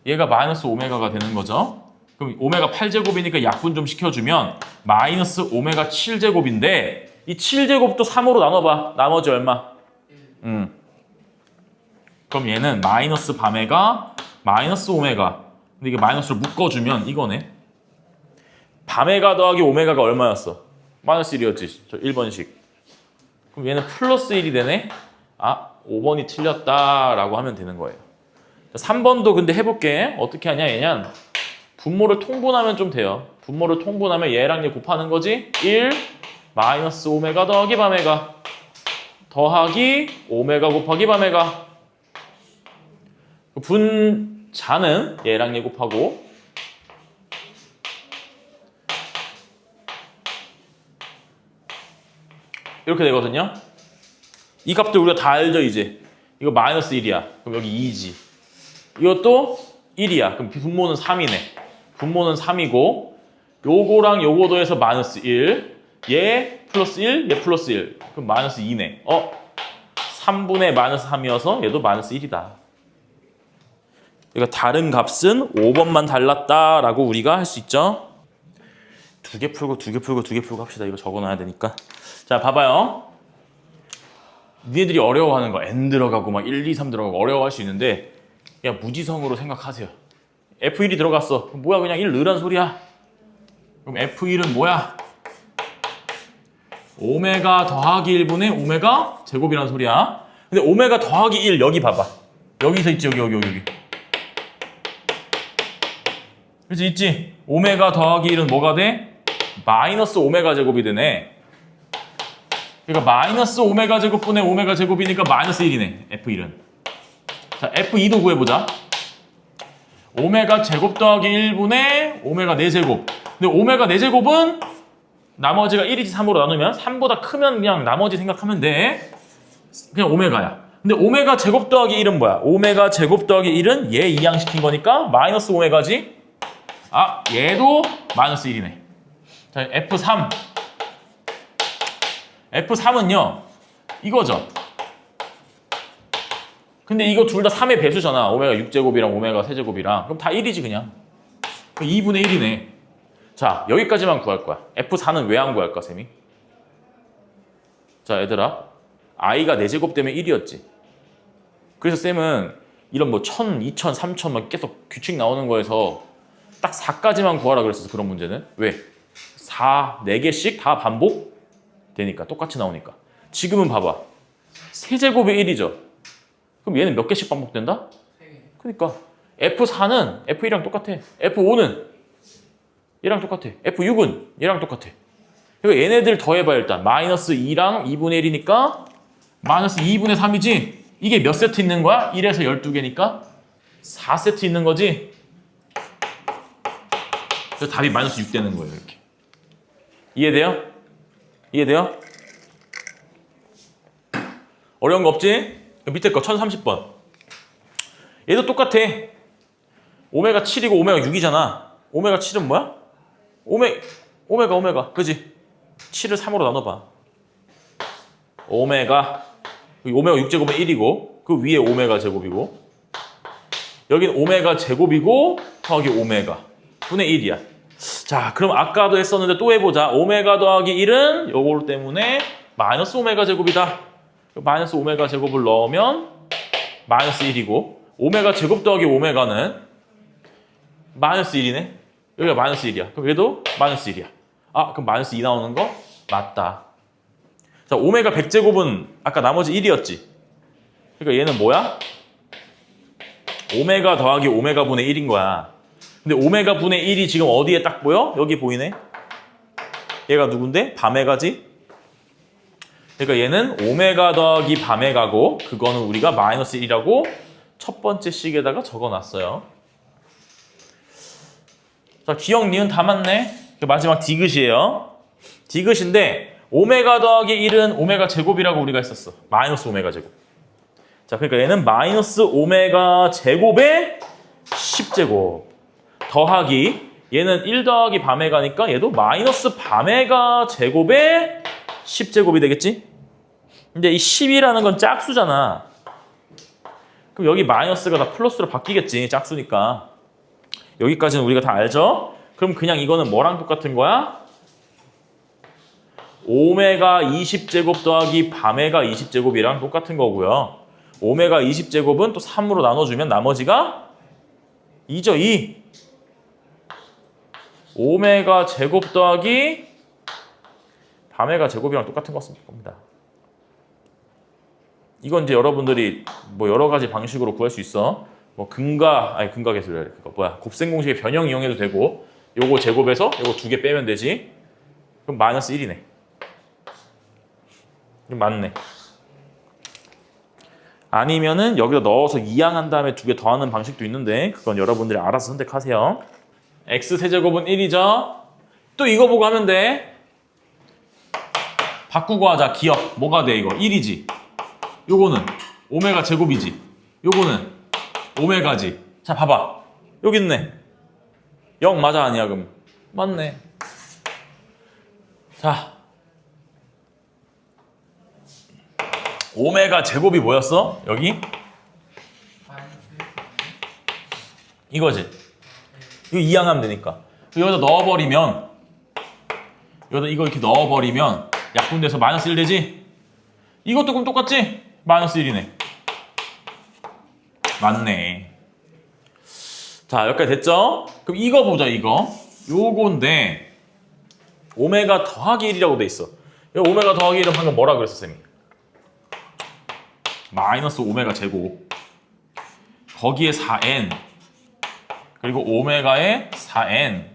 얘가 마이너스 오메가가 되는 거죠. 그럼 오메가 8제곱이니까 약분 좀 시켜주면 마이너스 오메가 7제곱인데 이 7제곱도 3으로 나눠봐. 나머지 얼마? 1. 그럼 얘는 마이너스 바메가 마이너스 오메가. 근데 이게 마이너스로 묶어주면 이거네. 바메가 더하기 오메가가 얼마였어? 마이너스 1이었지. 저 1번식. 그럼 얘는 플러스 1이 되네. 5번이 틀렸다라고 하면 되는 거예요. 3번도 근데 해볼게. 어떻게 하냐 얘는 분모를 통분하면 좀 돼요. 분모를 통분하면 얘랑 얘 곱하는 거지. 1 마이너스 오메가 더하기 바메가 더하기 오메가 곱하기 바메가. 분자는 얘랑 얘 곱하고 이렇게 되거든요. 이 값들 우리가 다 알죠 이제. 이거 마이너스 1이야. 그럼 여기 2지. 이것도 1이야. 그럼 분모는 3이네. 분모는 3이고 요거랑 요거 더해서 마이너스 1. 얘 플러스 1, 얘 플러스 1. 그럼 마이너스 2네. 3분의 마이너스 3이어서 얘도 마이너스 1이다. 그러니까 다른 값은 5번만 달랐다라고 우리가 할 수 있죠. 두 개 풀고 두 개 풀고 두 개 풀고 합시다. 이거 적어놔야 되니까. 자, 봐봐요. 니네들이 어려워하는 거 n 들어가고 막 1, 2, 3 들어가고 어려워할 수 있는데 그냥 무지성으로 생각하세요. F1이 들어갔어. 그럼 뭐야 그냥 1 넣으란 소리야. 그럼 F1은 뭐야? 오메가 더하기 1분의 오메가 제곱이라는 소리야. 근데 오메가 더하기 1 여기 봐봐. 여기서 있지 여기. 그렇지 있지? 오메가 더하기 1은 뭐가 돼? 마이너스 오메가 제곱이 되네. 그러니까 마이너스 오메가 제곱분의 오메가 제곱이니까 마이너스 1이네. F1은. 자, F2도 구해보자. 오메가 제곱 더하기 1분의 오메가 4제곱. 근데 오메가 4제곱은 나머지가 1이지 3으로 나누면 3보다 크면 그냥 나머지 생각하면 돼. 그냥 오메가야. 근데 오메가 제곱 더하기 1은 뭐야? 오메가 제곱 더하기 1은 얘 이항시킨 거니까 마이너스 오메가지. 얘도 마이너스 1이네. 자, F3. F3은요. 이거죠. 근데 이거 둘 다 3의 배수잖아. 오메가 6제곱이랑 오메가 세제곱이랑. 그럼 다 1이지 그냥. 2분의 1이네. 자, 여기까지만 구할 거야. F4는 왜 안 구할까, 쌤이? 자, 얘들아. i가 4제곱 때문에 1이었지. 그래서 쌤은 이런 뭐 1000, 2000, 3000 막 계속 규칙 나오는 거에서 딱 4까지만 구하라 그랬었어, 그런 문제는. 왜? 4, 4개씩 다 반복 되니까. 똑같이 나오니까. 지금은 봐봐. 세제곱이 1이죠. 그럼 얘는 몇 개씩 반복된다? 3개. 그러니까 F4는 F1이랑 똑같아. F5는 얘랑 똑같아. F6은 얘랑 똑같아. 그러니까 얘네들 더해봐 일단. 마이너스 2랑 2분의 1이니까 마이너스 2분의 3이지? 이게 몇 세트 있는 거야? 1에서 12개니까 4세트 있는 거지? 그래서 답이 마이너스 6 되는 거예요. 이렇게. 이해돼요? 이해돼요? 어려운 거 없지? 밑에 거 1030번. 얘도 똑같아. 오메가 7이고 오메가 6이잖아. 오메가 7은 뭐야? 오메가. 그지? 7을 3으로 나눠봐. 오메가 6제곱은 1이고 그 위에 오메가 제곱이고 여긴 오메가 제곱이고 더하기 오메가 분의 1이야. 자, 그럼 아까도 했었는데 또 해보자. 오메가 더하기 1은 요거 때문에 마이너스 오메가 제곱이다. 마이너스 오메가 제곱을 넣으면 마이너스 1이고 오메가 제곱 더하기 오메가는 마이너스 1이네. 여기가 마이너스 1이야. 그럼 얘도 마이너스 1이야. 아, 그럼 마이너스 2 나오는 거 맞다. 자, 오메가 100제곱은 아까 나머지 1이었지. 그러니까 얘는 뭐야? 오메가 더하기 오메가 분의 1인 거야. 근데 오메가 분의 1이 지금 어디에 딱 보여? 여기 보이네. 얘가 누군데? 밤에가지? 그러니까 얘는 오메가 더하기 밤에가고 그거는 우리가 마이너스 1이라고 첫 번째 식에다가 적어놨어요. 자, 기억, 니은 다 맞네. 마지막 디귿이에요. 디귿인데 오메가 더하기 1은 오메가 제곱이라고 우리가 했었어. 마이너스 오메가 제곱. 자, 그러니까 얘는 마이너스 오메가 제곱의 10제곱 더하기 얘는 1 더하기 밤에가니까 얘도 마이너스 밤에가 제곱의 10제곱이 되겠지? 근데 이 10이라는 건 짝수잖아. 그럼 여기 마이너스가 다 플러스로 바뀌겠지. 짝수니까. 여기까지는 우리가 다 알죠? 그럼 그냥 이거는 뭐랑 똑같은 거야? 오메가 20제곱 더하기 밤에가 20제곱이랑 똑같은 거고요. 오메가 20제곱은 또 3으로 나눠주면 나머지가 2죠, 2. 오메가 제곱 더하기 밤에가 제곱이랑 똑같은 겁니다. 이건 이제 여러분들이 뭐 여러 가지 방식으로 구할 수 있어. 뭐 근각계수래. 그거 뭐야? 곱셈 공식의 변형 이용해도 되고 요거 제곱해서 요거 2개 빼면 되지. 그럼 마이너스 1이네. 맞네. 아니면은 여기다 넣어서 이항한 다음에 2개 더하는 방식도 있는데 그건 여러분들이 알아서 선택하세요. x세제곱은 1이죠. 또 이거 보고 하면 돼. 바꾸고 하자. 기억. 뭐가 돼 이거? 1이지. 요거는 오메가 제곱이지. 요거는 오메가지. 자, 봐봐. 여기 있네. 0 맞아 아니야 그럼? 맞네. 자, 오메가 제곱이 뭐였어? 여기? 이거지. 이거 이항하면 되니까. 여기다 넣어버리면 여기다 이거 이렇게 넣어버리면 약분돼서 마이너스 1 되지? 이것도 그럼 똑같지? 마이너스 1이네. 맞네. 자, 여기까지 됐죠? 그럼 이거 보자, 이거. 요건데 오메가 더하기 1이라고 돼 있어. 여기 오메가 더하기 1은 방금 뭐라 그랬어, 쌤이? 마이너스 오메가 제곱 거기에 4n 그리고 오메가에 4n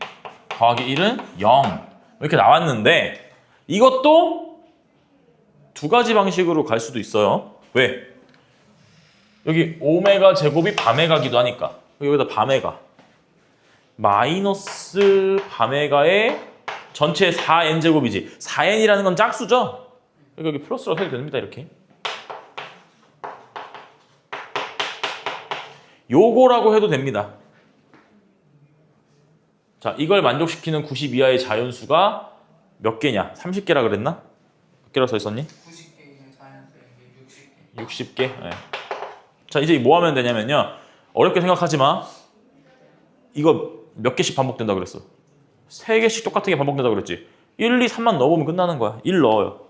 더하기 1은 0 이렇게 나왔는데 이것도 두 가지 방식으로 갈 수도 있어요. 왜? 여기 오메가 제곱이 밤에가기도 하니까 여기다 밤에가 마이너스 밤에가의 전체 4n 제곱이지 4n이라는 건 짝수죠? 여기 플러스로 해도 됩니다. 이렇게 요거라고 해도 됩니다. 자, 이걸 만족시키는 90 이하의 자연수가 몇 개냐? 30개라 그랬나? 몇 개라고 써 있었니? 90개 자연수에 60개. 60개? 네. 자, 이제 뭐 하면 되냐면요. 어렵게 생각하지 마. 이거 몇 개씩 반복된다 그랬어? 3개씩 똑같은 게 반복된다 그랬지? 1, 2, 3만 넣어보면 끝나는 거야. 1 넣어요.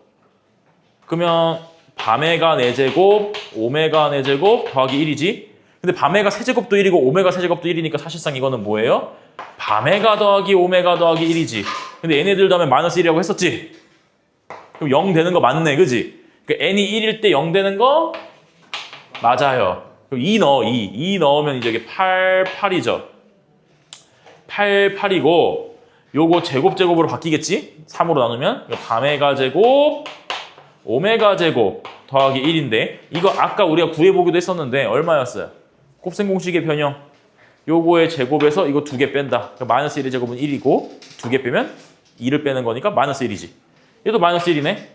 그러면 밤에가 4제곱, 오메가 4제곱 더하기 1이지? 근데 밤에가 세제곱도 1이고 오메가 세제곱도 1이니까 사실상 이거는 뭐예요? 밤에가 더하기 오메가 더하기 1이지. 근데 얘네들 다음에 마이너스 1이라고 했었지? 그럼 0 되는 거 맞네, 그지? 그러니까 n이 1일 때 0 되는 거 맞아요. 그럼 2 넣어, 2 넣으면 이제 이게 8, 8이죠. 8, 8이고 요거 제곱으로 바뀌겠지? 3으로 나누면 밤에가 제곱 오메가 제곱 더하기 1인데 이거 아까 우리가 구해보기도 했었는데 얼마였어요? 곱셈 공식의 변형. 요거의 제곱에서 이거 2개 뺀다. 그러니까 마이너스 1의 제곱은 1이고 2개 빼면 2를 빼는 거니까 마이너스 1이지. 얘도 마이너스 1이네.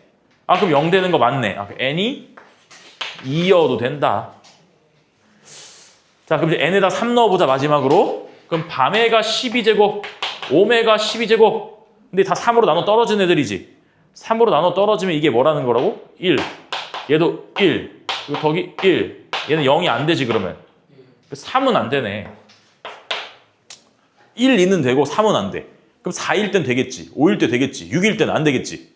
아 그럼 0 되는 거 맞네. 아, n이 2여도 된다. 자 그럼 이제 n에다 3 넣어보자 마지막으로. 그럼 밤에가 12제곱 오메가 12제곱. 근데 다 3으로 나눠 떨어진 애들이지. 3으로 나눠 떨어지면 이게 뭐라는 거라고? 1. 얘도 1. 그리고 더기 1. 얘는 0이 안 되지 그러면. 3은 안 되네. 1, 2는 되고 3은 안 돼. 그럼 4일 땐 되겠지. 5일 때 되겠지. 6일 때는 안 되겠지.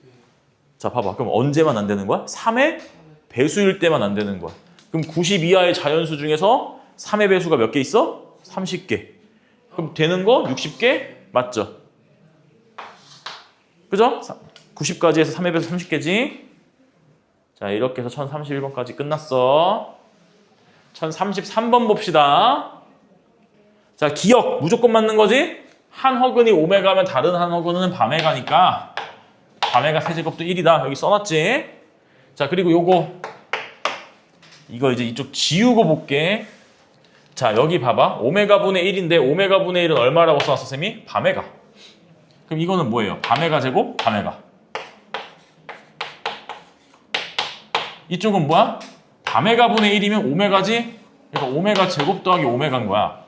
자 봐봐. 그럼 언제만 안 되는 거야? 3의 배수일 때만 안 되는 거야. 그럼 90 이하의 자연수 중에서 3의 배수가 몇 개 있어? 30개. 그럼 되는 거 60개? 맞죠? 그죠? 90까지 해서 3의 배수 30개지. 자 이렇게 해서 1031번까지 끝났어. 1033번 봅시다. 자 기억 무조건 맞는 거지? 한 허근이 오메가면 다른 한 허근은 밤에가니까 밤에가 세제곱도 1이다. 여기 써놨지? 자 그리고 이거 이제 이쪽 지우고 볼게. 자 여기 봐봐. 오메가분의 1인데 오메가분의 1은 얼마라고 써놨어 쌤이? 밤에가. 그럼 이거는 뭐예요? 밤에가 제곱 밤에가. 이쪽은 뭐야? 밤에가분의 1이면 오메가지? 그러니까 오메가 제곱 더하기 오메가인 거야.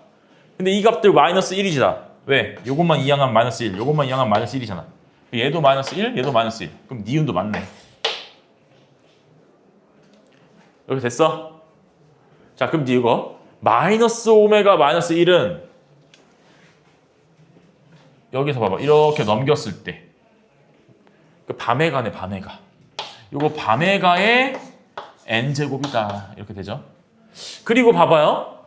근데 이 값들 마이너스 1이지다. 왜? 요것만 이항하면 마이너스 1, 요것만 이항하면 마이너스 1이잖아. 얘도 마이너스 1, 얘도 마이너스 1. 그럼 니은도 맞네. 이렇게 됐어? 자, 그럼 이거 마이너스 오메가 마이너스 1은 여기서 봐봐. 이렇게 넘겼을 때 밤에가네, 밤에가. 요거 밤에가의 n제곱이다. 이렇게 되죠. 그리고 봐봐요.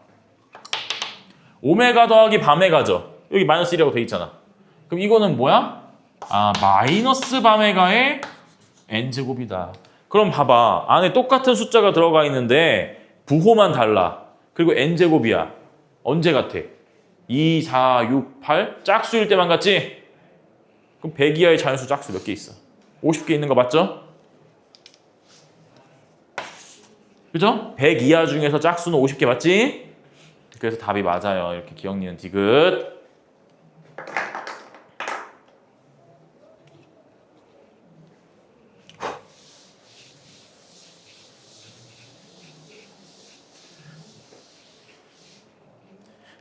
오메가 더하기 밤에가죠. 여기 마이너스 1이라고 돼 있잖아. 그럼 이거는 뭐야? 아, 마이너스 밤에가의 n제곱이다. 그럼 봐봐. 안에 똑같은 숫자가 들어가 있는데 부호만 달라. 그리고 n제곱이야. 언제 같아? 2, 4, 6, 8? 짝수일 때만 같지? 그럼 100 이하의 자연수 짝수 몇 개 있어? 50개 있는 거 맞죠? 그죠? 100 이하 중에서 짝수는 50개 맞지? 그래서 답이 맞아요. 이렇게 기억, 니은, 디귿.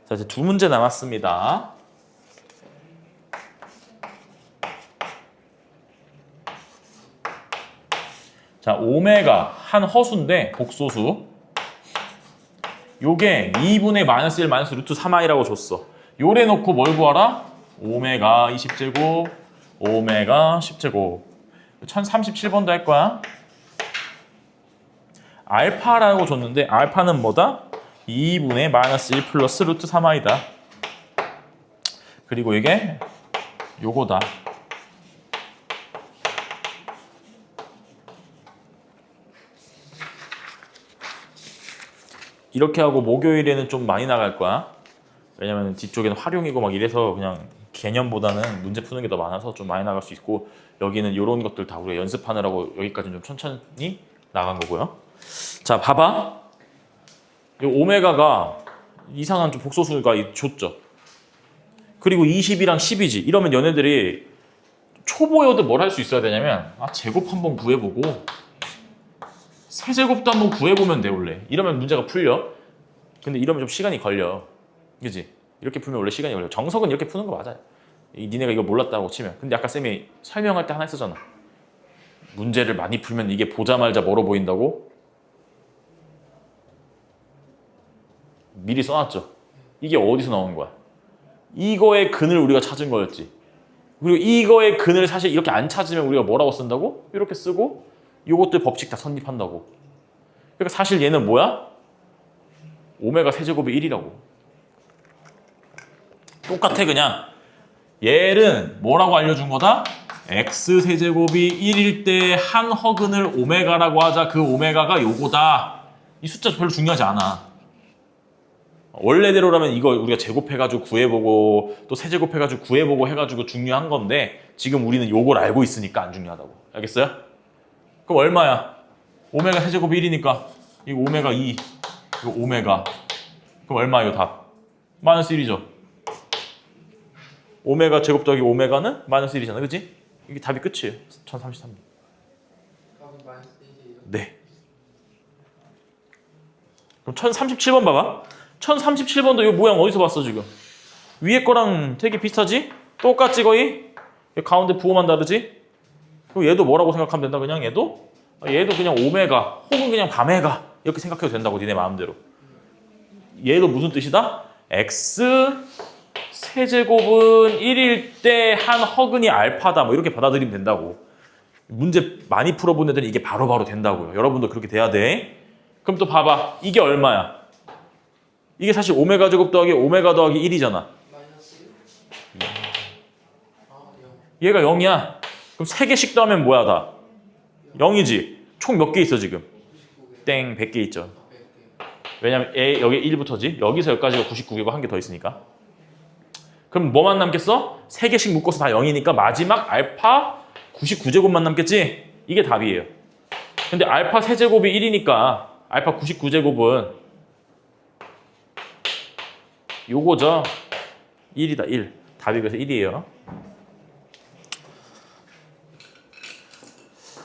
자, 이제 2문제 남았습니다. 자, 오메가 한 허수인데 복소수. 요게 2분의 마이너스 1 마이너스 루트 3i라고 줬어. 요래 놓고 뭘 구하라? 오메가 20제곱, 오메가 10제곱. 1037번도 할 거야. 알파라고 줬는데 알파는 뭐다? 2분의 마이너스 1 플러스 루트 3i다. 그리고 이게 요거다. 이렇게 하고 목요일에는 좀 많이 나갈 거야. 왜냐면 뒤쪽에는 활용이고 막 이래서 그냥 개념보다는 문제 푸는 게 더 많아서 좀 많이 나갈 수 있고, 여기는 이런 것들 다 우리가 연습하느라고 여기까지는 좀 천천히 나간 거고요. 자, 봐봐. 이 오메가가 이상한 좀 복소수가 줬죠. 그리고 20이랑 10이지. 이러면 얘네들이 초보여도 뭘 할 수 있어야 되냐면 제곱 한번 구해보고 세제곱도 한번 구해보면 돼 원래. 이러면 문제가 풀려. 근데 이러면 좀 시간이 걸려. 그지? 이렇게 풀면 원래 시간이 걸려. 정석은 이렇게 푸는 거 맞아요. 니네가 이거 몰랐다고 치면. 근데 아까 쌤이 설명할 때 하나 했었잖아. 문제를 많이 풀면 이게 보자마자 멀어 보인다고? 미리 써놨죠. 이게 어디서 나온 거야? 이거의 근을 우리가 찾은 거였지. 그리고 이거의 근을 사실 이렇게 안 찾으면 우리가 뭐라고 쓴다고? 이렇게 쓰고 이것들 법칙 다 성립한다고. 그러니까 사실 얘는 뭐야? 오메가 세제곱이 1이라고. 똑같아 그냥. 얘는 뭐라고 알려준 거다? x 세제곱이 1일 때 한 허근을 오메가라고 하자. 그 오메가가 요거다. 이 숫자 별로 중요하지 않아. 원래대로라면 이거 우리가 제곱해가지고 구해보고 또 세제곱해가지고 구해보고 해가지고 중요한 건데 지금 우리는 요걸 알고 있으니까 안 중요하다고. 알겠어요? 그럼 얼마야? 오메가 세제곱이 1이니까 이거 오메가 2, 이거 오메가. 그럼 얼마예요 답? 마이너스 1이죠. 오메가 제곱 더하기 오메가는 마이너스 1이잖아. 그치? 이게 답이 끝이에요. 1033. 답은 마이너스 1이에요. 네. 그럼 1037번 봐봐. 1037번도 이 모양 어디서 봤어 지금? 위에 거랑 되게 비슷하지? 똑같지 거의? 가운데 부호만 다르지? 그럼 얘도 뭐라고 생각하면 된다 그냥 얘도? 얘도 그냥 오메가 혹은 그냥 바메가 이렇게 생각해도 된다고 니네 마음대로. 얘도 무슨 뜻이다? x 세제곱은 1일 때 한 허근이 알파다 뭐 이렇게 받아들이면 된다고. 문제 많이 풀어본 애들은 이게 바로바로 된다고요. 여러분도 그렇게 돼야 돼. 그럼 또 봐봐. 이게 얼마야? 이게 사실 오메가 제곱 더하기 오메가 더하기 1이잖아. 마이너스 1? 아, 0. 얘가 0이야. 그럼 3개씩 더하면 뭐야 다? 0이지. 총 몇 개 있어 지금? 99개. 땡 100개 있죠. 100개. 왜냐면 여기 1부터지. 여기서 여기까지가 99개고 한 개 더 있으니까. 그럼 뭐만 남겠어? 3개씩 묶어서 다 0이니까 마지막 알파 99제곱만 남겠지? 이게 답이에요. 근데 알파 세제곱이 1이니까 알파 99제곱은 요거죠. 1이다 1. 답이 그래서 1이에요.